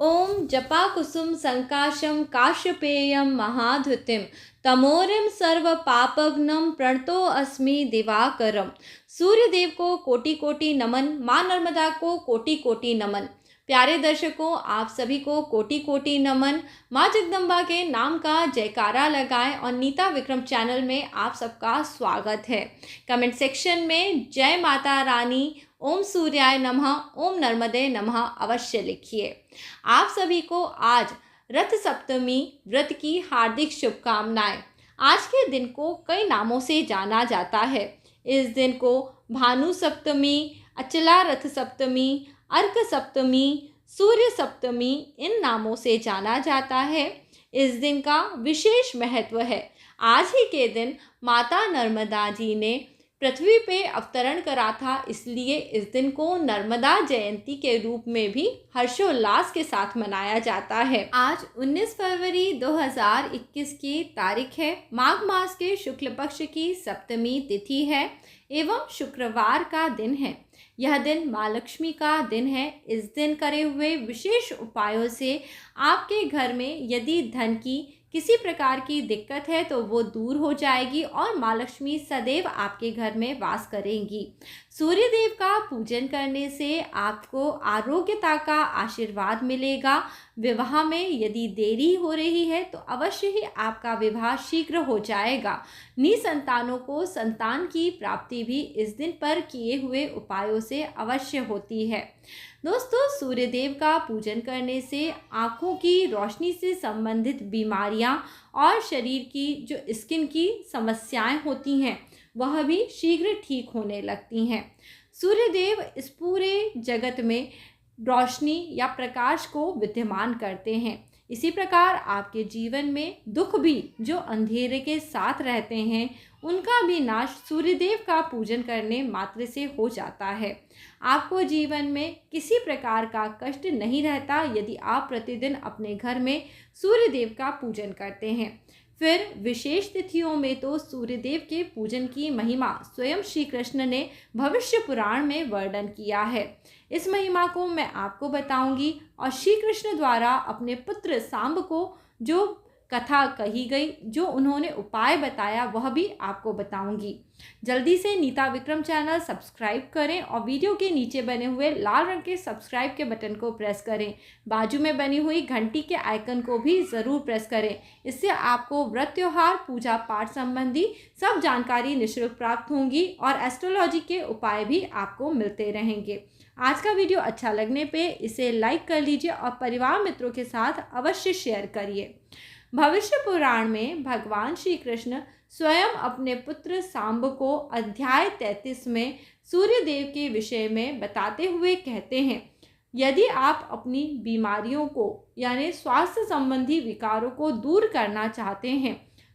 ओम जपाकुसुम संकाशम काश्यपेयम महाधुतिम तमोरिम सर्व पापग्नम प्रणतो अस्मि दिवाकरम। सूर्य देव को कोटि कोटि नमन, माँ नर्मदा को कोटि कोटि नमन। प्यारे दर्शकों, आप सभी को कोटि कोटि नमन। माँ जगदम्बा के नाम का जयकारा लगाएं और नीता विक्रम चैनल में आप सबका स्वागत है। कमेंट सेक्शन में जय माता रानी, ओम सूर्याय नमः, ओम नर्मदे नमः अवश्य लिखिए। आप सभी को आज रथ सप्तमी व्रत की हार्दिक शुभकामनाएं। आज के दिन को कई नामों से जाना जाता है। इस दिन को भानु सप्तमी, अचला रथ सप्तमी, अर्क सप्तमी, सूर्य सप्तमी इन नामों से जाना जाता है। इस दिन का विशेष महत्व है। आज ही के दिन माता नर्मदा जी ने पृथ्वी पे अवतरण करा था, इसलिए इस दिन को नर्मदा जयंती के रूप में भी हर्षोल्लास के साथ मनाया जाता है। आज 19 फरवरी 2021 की तारीख है। माघ मास के शुक्ल पक्ष की सप्तमी तिथि है एवं शुक्रवार का दिन है। यह दिन माँ लक्ष्मी का दिन है। इस दिन करे हुए विशेष उपायों से आपके घर में यदि धन की किसी प्रकार की दिक्कत है तो वो दूर हो जाएगी और माँ लक्ष्मी सदैव आपके घर में वास करेंगी। सूर्य देव का पूजन करने से आपको आरोग्यता का आशीर्वाद मिलेगा। विवाह में यदि देरी हो रही है तो अवश्य ही आपका विवाह शीघ्र हो जाएगा। निसंतानों को संतान की प्राप्ति भी इस दिन पर किए हुए उपायों से अवश्य होती है। दोस्तों, सूर्य देव का पूजन करने से आँखों की रोशनी से संबंधित बीमारियां और शरीर की जो स्किन की समस्याएं होती हैं वह भी शीघ्र ठीक होने लगती हैं। सूर्य देव इस पूरे जगत में रोशनी या प्रकाश को विद्यमान करते हैं। इसी प्रकार आपके जीवन में दुख भी जो अंधेरे के साथ रहते हैं उनका भी नाश सूर्यदेव का पूजन करने मात्र से हो जाता है। आपको जीवन में किसी प्रकार का कष्ट नहीं रहता यदि आप प्रतिदिन अपने घर में सूर्यदेव का पूजन करते हैं। फिर विशेष तिथियों में तो सूर्यदेव के पूजन की महिमा स्वयं श्री कृष्ण ने भविष्य पुराण में वर्णन किया है। इस महिमा को मैं आपको बताऊंगी और श्री कृष्ण द्वारा अपने पुत्र सांब को जो कथा कही गई, जो उन्होंने उपाय बताया, वह भी आपको बताऊंगी। जल्दी से नीता विक्रम चैनल सब्सक्राइब करें और वीडियो के नीचे बने हुए लाल रंग के सब्सक्राइब के बटन को प्रेस करें। बाजू में बनी हुई घंटी के आइकन को भी ज़रूर प्रेस करें। इससे आपको व्रत त्योहार पूजा पाठ संबंधी सब जानकारी निःशुल्क प्राप्त होंगी और एस्ट्रोलॉजी के उपाय भी आपको मिलते रहेंगे। आज का वीडियो अच्छा लगने पे इसे लाइक कर लीजिए और परिवार मित्रों के साथ अवश्य शेयर करिए। भविष्य पुराण में भगवान श्री कृष्ण स्वयं अपने पुत्र सांब को अध्याय 33 में सूर्य देव के विषय में बताते हुए कहते हैं, यदि आप अपनी बीमारियों को यानी स्वास्थ्य संबंधी विकारों को दूर करना चाहते हैं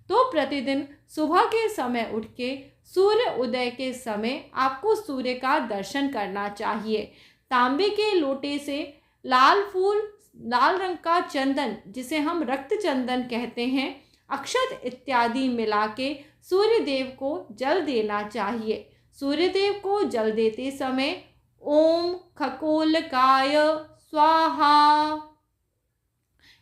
तो प्रतिदिन सुबह के समय उठ के सूर्य उदय के समय आपको सूर्य का दर्शन करना चाहिए। तांबे के लोटे से लाल रंग का चंदन, जिसे हम रक्त चंदन कहते हैं, अक्षत इत्यादि मिला के सूर्य देव को जल देना चाहिए। सूर्य देव को जल देते समय ओम खगोलकाय स्वाहा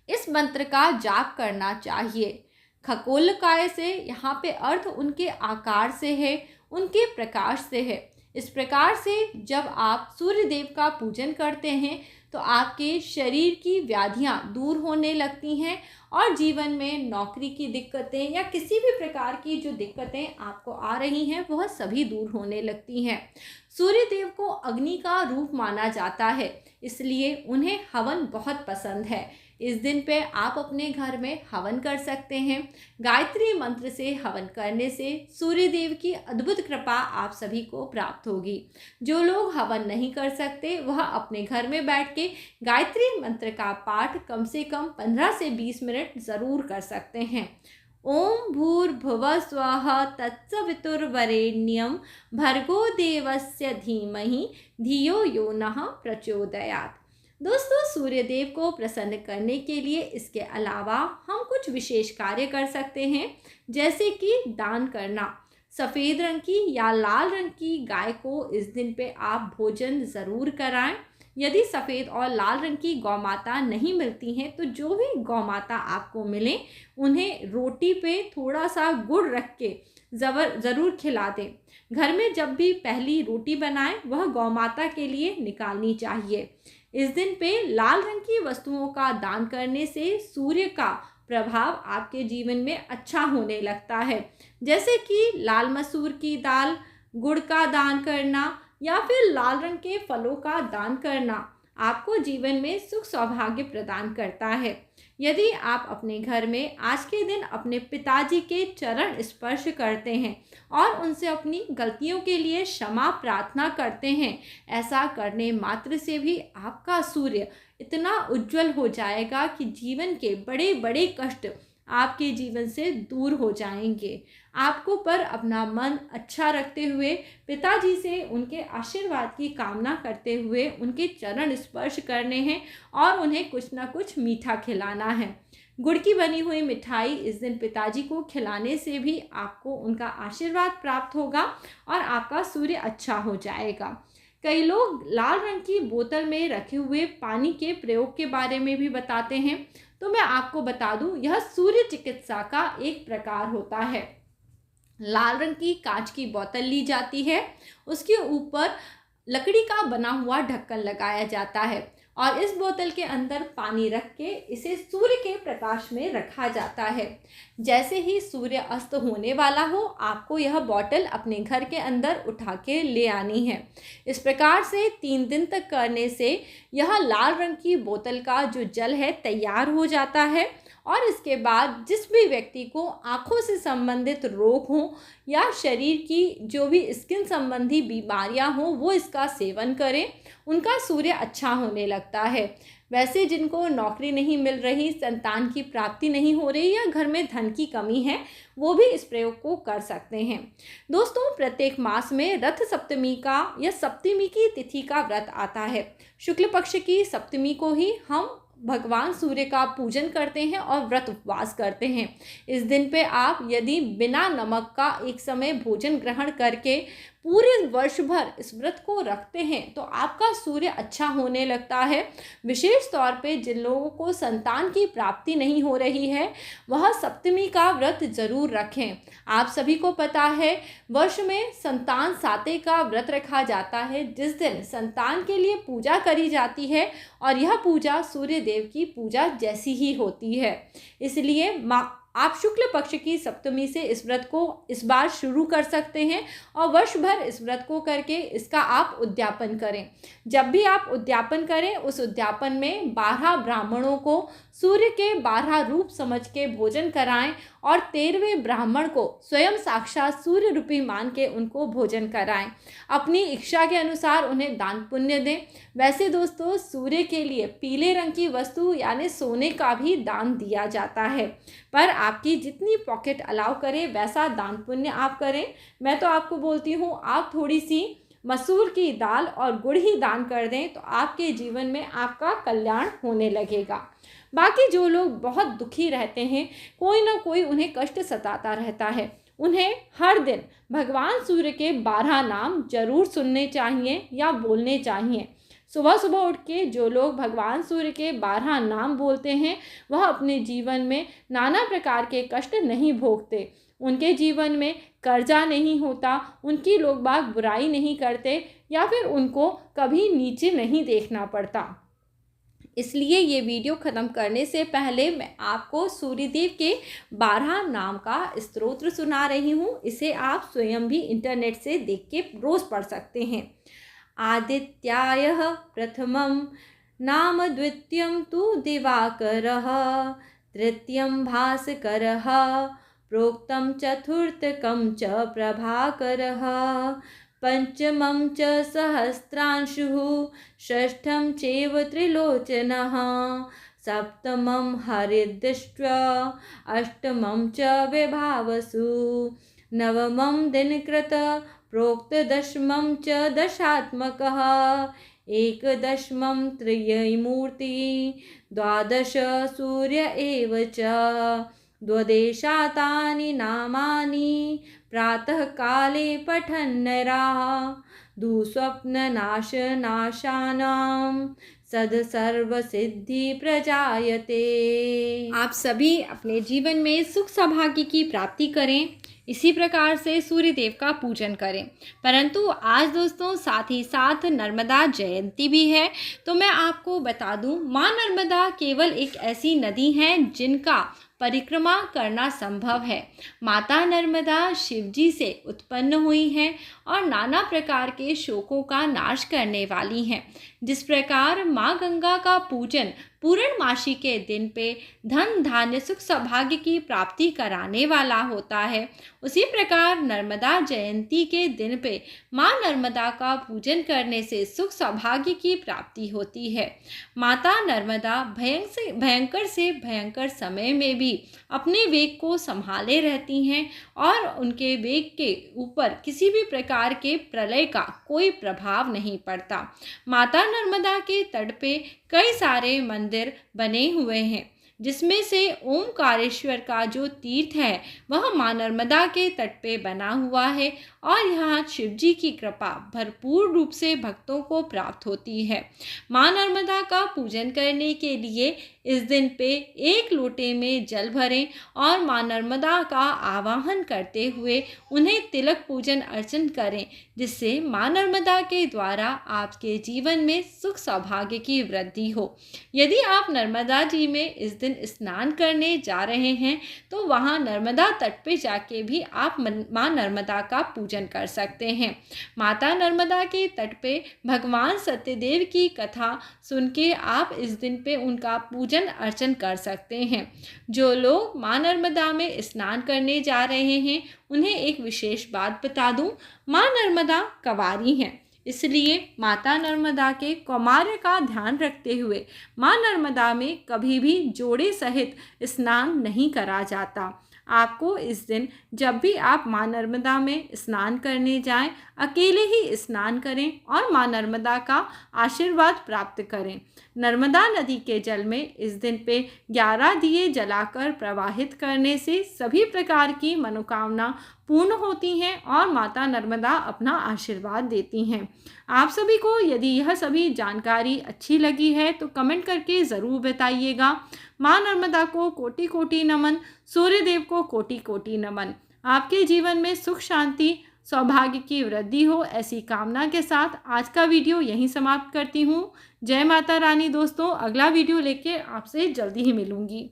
इस मंत्र का जाप करना चाहिए। खगोलकाय से यहाँ पे अर्थ उनके आकार से है, उनके प्रकाश से है। इस प्रकार से जब आप सूर्य देव का पूजन करते हैं तो आपके शरीर की व्याधियां दूर होने लगती हैं और जीवन में नौकरी की दिक्कतें या किसी भी प्रकार की जो दिक्कतें आपको आ रही हैं वह सभी दूर होने लगती हैं। सूर्य देव को अग्नि का रूप माना जाता है, इसलिए उन्हें हवन बहुत पसंद है। इस दिन पे आप अपने घर में हवन कर सकते हैं। गायत्री मंत्र से हवन करने से सूर्य देव की अद्भुत कृपा आप सभी को प्राप्त होगी। जो लोग हवन नहीं कर सकते वह अपने घर में बैठ के गायत्री मंत्र का पाठ कम से कम 15 से 20 मिनट ज़रूर कर सकते हैं। ओम भूर्भुवः स्वः तत्सवितुर्वरेण्यं भर्गो देवस्य धीमहि धियो यो नः प्रचोदयात्। दोस्तों, सूर्य देव को प्रसन्न करने के लिए इसके अलावा हम कुछ विशेष कार्य कर सकते हैं, जैसे कि दान करना। सफ़ेद रंग की या लाल रंग की गाय को इस दिन पे आप भोजन ज़रूर कराएं। यदि सफ़ेद और लाल रंग की गौमाता नहीं मिलती हैं तो जो भी गौमाता आपको मिले उन्हें रोटी पे थोड़ा सा गुड़ रख के ज़रूर खिला दें। घर में जब भी पहली रोटी बनाएं वह गौमाता के लिए निकालनी चाहिए। इस दिन पे लाल रंग की वस्तुओं का दान करने से सूर्य का प्रभाव आपके जीवन में अच्छा होने लगता है, जैसे कि लाल मसूर की दाल, गुड़ का दान करना या फिर लाल रंग के फलों का दान करना आपको जीवन में सुख सौभाग्य प्रदान करता है। यदि आप अपने घर में आज के दिन अपने पिताजी के चरण स्पर्श करते हैं और उनसे अपनी गलतियों के लिए क्षमा प्रार्थना करते हैं, ऐसा करने मात्र से भी आपका सूर्य इतना उज्जवल हो जाएगा कि जीवन के बड़े बड़े कष्ट आपके जीवन से दूर हो जाएंगे। आपको पर अपना मन अच्छा रखते हुए पिताजी से उनके आशीर्वाद की कामना करते हुए उनके चरण स्पर्श करने हैं और उन्हें कुछ ना कुछ मीठा खिलाना है। गुड़ की बनी हुई मिठाई इस दिन पिताजी को खिलाने से भी आपको उनका आशीर्वाद प्राप्त होगा और आपका सूर्य अच्छा हो जाएगा। कई लोग लाल रंग की बोतल में रखे हुए पानी के प्रयोग के बारे में भी बताते हैं, तो मैं आपको बता दूं, यह सूर्य चिकित्सा का एक प्रकार होता है। लाल रंग की कांच की बोतल ली जाती है, उसके ऊपर लकड़ी का बना हुआ ढक्कन लगाया जाता है और इस बोतल के अंदर पानी रख के इसे सूर्य के प्रकाश में रखा जाता है। जैसे ही सूर्य अस्त होने वाला हो, आपको यह बोतल अपने घर के अंदर उठा के ले आनी है। इस प्रकार से 3 दिन तक करने से यह लाल रंग की बोतल का जो जल है तैयार हो जाता है और इसके बाद जिस भी व्यक्ति को आँखों से संबंधित रोग हो या शरीर की जो भी स्किन संबंधी बीमारियां हो वो इसका सेवन करें, उनका सूर्य अच्छा होने लगता है। वैसे जिनको नौकरी नहीं मिल रही, संतान की प्राप्ति नहीं हो रही या घर में धन की कमी है, वो भी इस प्रयोग को कर सकते हैं। दोस्तों, प्रत्येक मास में रथ सप्तमी का या सप्तमी की तिथि का व्रत आता है। शुक्ल पक्ष की सप्तमी को ही हम भगवान सूर्य का पूजन करते हैं और व्रत उपवास करते हैं। इस दिन पे आप यदि बिना नमक का एक समय भोजन ग्रहण करके पूरे वर्ष भर इस व्रत को रखते हैं तो आपका सूर्य अच्छा होने लगता है। विशेष तौर पे जिन लोगों को संतान की प्राप्ति नहीं हो रही है वह सप्तमी का व्रत जरूर रखें। आप सभी को पता है वर्ष में संतान साते का व्रत रखा जाता है, जिस दिन संतान के लिए पूजा करी जाती है और यह पूजा सूर्य देव की पूजा जैसी ही होती है। इसलिए आप शुक्ल पक्ष की सप्तमी से इस व्रत को इस बार शुरू कर सकते हैं और वर्ष भर इस व्रत को करके इसका आप उद्यापन करें। जब भी आप उद्यापन करें, उस उद्यापन में 12 ब्राह्मणों को सूर्य के 12 रूप समझ के भोजन कराएं और 13वें ब्राह्मण को स्वयं साक्षात सूर्य रूपी मान के उनको भोजन कराएं। अपनी इच्छा के अनुसार उन्हें दान पुण्य दें। वैसे दोस्तों, सूर्य के लिए पीले रंग की वस्तु यानी सोने का भी दान दिया जाता है, पर आपकी जितनी पॉकेट अलाउ करे वैसा दान पुण्य आप करें। मैं तो आपको बोलती हूँ आप थोड़ी सी मसूर की दाल और गुड़ ही दान कर दें तो आपके जीवन में आपका कल्याण होने लगेगा। बाकी जो लोग बहुत दुखी रहते हैं, कोई ना कोई उन्हें कष्ट सताता रहता है, उन्हें हर दिन भगवान सूर्य के 12 नाम जरूर सुनने चाहिए या बोलने चाहिए। सुबह सुबह उठ के जो लोग भगवान सूर्य के 12 नाम बोलते हैं वह अपने जीवन में नाना प्रकार के कष्ट नहीं भोगते, उनके जीवन में कर्जा नहीं होता, उनकी लोग बाग बुराई नहीं करते या फिर उनको कभी नीचे नहीं देखना पड़ता। इसलिए ये वीडियो ख़त्म करने से पहले मैं आपको सूर्यदेव के 12 नाम का स्तोत्र सुना रही हूँ। इसे आप स्वयं भी इंटरनेट से देख के रोज़ पढ़ सकते हैं। आदित्यायः प्रथमं नाम, द्वितीयं तु दिवाकरः, तृतीयं भास्करः, प्रोक्तं चतुर्थकं च प्रभाकरः, पंचमं च सहस्रांशुः, षष्ठं चैव त्रिलोचनः, सप्तमं हरिदृष्ट्वा, अष्टमं च विभावसु, नवमं दिनकृत, प्रोक्तदशमं च दशात्मकः, एकदशमं त्रयीमूर्ति, द्वादश सूर्य एव च, द्वादशातानि नामानि प्रातः काले पठन् नराः, दुःस्वप्ननाशनाशानां सद सर्व सिद्धि प्रजायते। आप सभी अपने जीवन में सुख सौभाग्य की प्राप्ति करें, इसी प्रकार से सूर्य देव का पूजन करें। परंतु आज दोस्तों साथ ही साथ नर्मदा जयंती भी है, तो मैं आपको बता दूं, माँ नर्मदा केवल एक ऐसी नदी है जिनका परिक्रमा करना संभव है। माता नर्मदा शिवजी से उत्पन्न हुई हैं और नाना प्रकार के शोकों का नाश करने वाली हैं। जिस प्रकार माँ गंगा का पूजन पूर्णमासी के दिन पे धन धान्य सुख सौभाग्य की प्राप्ति कराने वाला होता है, उसी प्रकार नर्मदा जयंती के दिन पे माँ नर्मदा का पूजन करने से सुख सौभाग्य की प्राप्ति होती है। माता नर्मदा भयंकर से भयंकर समय में भी अपने वेग को संभाले रहती हैं और उनके वेग के ऊपर किसी भी प्रकार के प्रलय का कोई प्रभाव नहीं पड़ता। माता नर्मदा के तट पे कई सारे मंदिर बने हुए हैं, जिसमें से ओमकारेश्वर का जो तीर्थ है वह माँ नर्मदा के तट पे बना हुआ है और यहाँ शिवजी की कृपा भरपूर रूप से भक्तों को प्राप्त होती है। माँ नर्मदा का पूजन करने के लिए इस दिन पे एक लोटे में जल भरें और माँ नर्मदा का आवाहन करते हुए उन्हें तिलक पूजन अर्चन करें, जिससे माँ नर्मदा के द्वारा आपके जीवन में सुख सौभाग्य की वृद्धि हो। यदि आप नर्मदा जी में इस दिन स्नान करने जा रहे हैं तो वहाँ नर्मदा तट पे जाके भी आप माँ नर्मदा का पूजन कर सकते हैं। माता नर्मदा के तट पे भगवान सत्यदेव की कथा सुन के आप इस दिन पे उनका पूजन अर्चन कर सकते हैं। जो लोग माँ नर्मदा में स्नान करने जा रहे हैं उन्हें एक विशेष बात बता दूं, माँ नर्मदा कंवारी हैं, इसलिए माता नर्मदा के कौमार्य का ध्यान रखते हुए माँ नर्मदा में कभी भी जोड़े सहित स्नान नहीं करा जाता। आपको इस दिन जब भी आप माँ नर्मदा में स्नान करने जाएं, अकेले ही स्नान करें और माँ नर्मदा का आशीर्वाद प्राप्त करें। नर्मदा नदी के जल में इस दिन पे 11 दिए जलाकर प्रवाहित करने से सभी प्रकार की मनोकामना पूर्ण होती हैं और माता नर्मदा अपना आशीर्वाद देती हैं। आप सभी को यदि यह सभी जानकारी अच्छी लगी है तो कमेंट करके ज़रूर बताइएगा। माँ नर्मदा को कोटि कोटि नमन, सूर्य देव को कोटि कोटि नमन। आपके जीवन में सुख शांति सौभाग्य की वृद्धि हो, ऐसी कामना के साथ आज का वीडियो यहीं समाप्त करती हूँ। जय माता रानी दोस्तों, अगला वीडियो लेके आपसे जल्दी ही मिलूँगी।